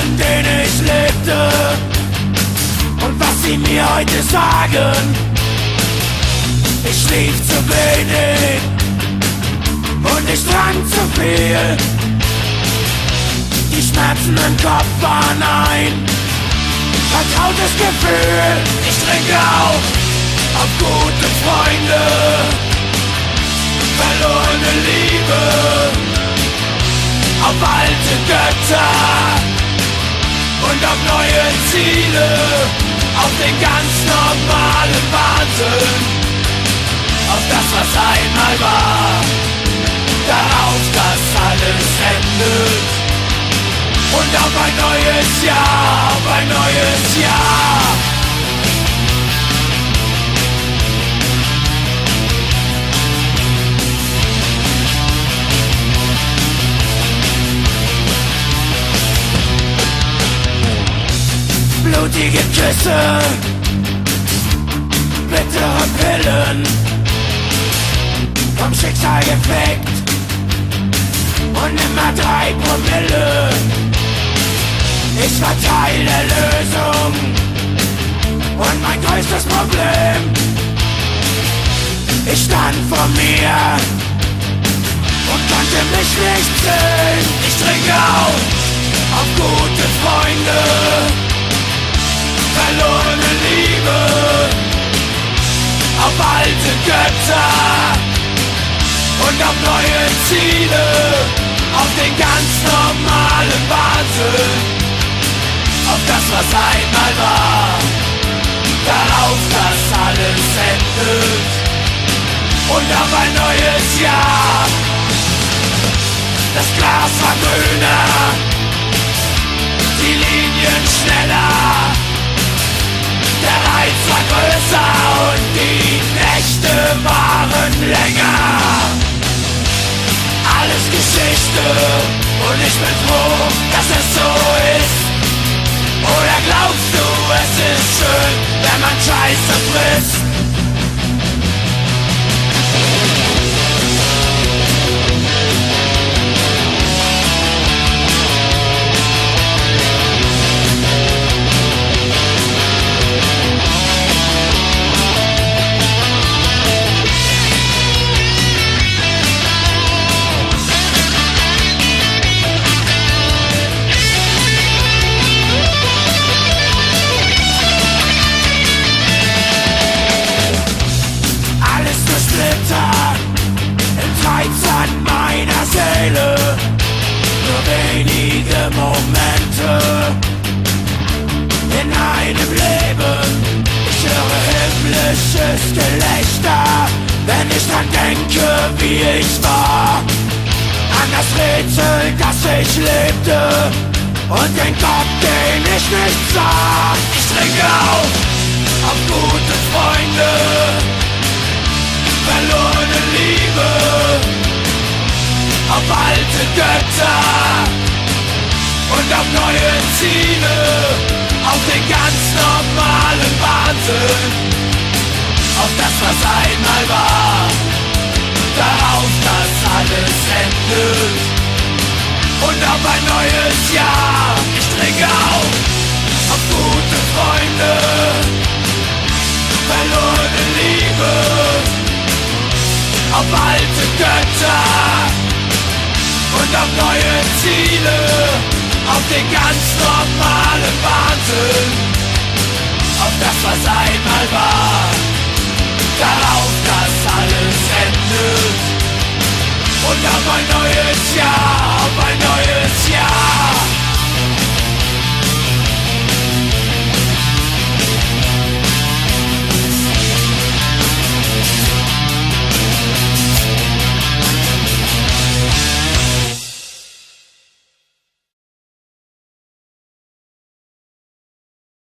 von denen ich lebte und was sie mir heute sagen. Ich schlief zu wenig und ich trank zu viel. Die Schmerzen im Kopf waren ein vertrautes Gefühl. Ich trinke auf gute Freunde, verlorene Liebe, auf alte Götter und auf neue Ziele, auf den ganz normalen Wahnsinn, auf das, was einmal war, darauf, dass alles endet und auf ein neues Jahr, auf ein neues Jahr. Blutige Küsse, bittere Pillen, vom Schicksal gefickt und immer 3 Promille. Ich war Teil der Lösung und mein größtes Problem. Ich stand vor mir und konnte mich nicht sehen. Ich trinke auf gute Freunde, verlorene Liebe, auf alte Götter und auf neue Ziele, auf den ganz normalen Wahnsinn, auf das, was einmal war, darauf, dass alles endet und auf ein neues Jahr. Das Glas war grüner, die Linien schneller, der Reiz war größer und die Nächte waren länger. Alles Geschichte und ich bin froh, dass es so ist. Oder glaubst du, es ist schön, wenn man Scheiße frisst? An meiner Seele, nur wenige Momente in einem Leben. Ich höre himmlisches Gelächter, wenn ich dran denke, wie ich war. An das Rätsel, das ich lebte und den Gott, den ich nicht sah. Ich trinke auf gute Freunde, verlorene Liebe, auf alte Götter und auf neue Ziele, auf den ganz normalen Wahnsinn, auf das, was einmal war, darauf, dass alles endet und auf ein neues Jahr. Ich trinke auf gute Freunde, verlorene Liebe, auf alte Götter und auf neue Ziele, auf den ganz normalen Wahnsinn, auf das, was einmal war, darauf, dass alles endet und auf ein neues Jahr.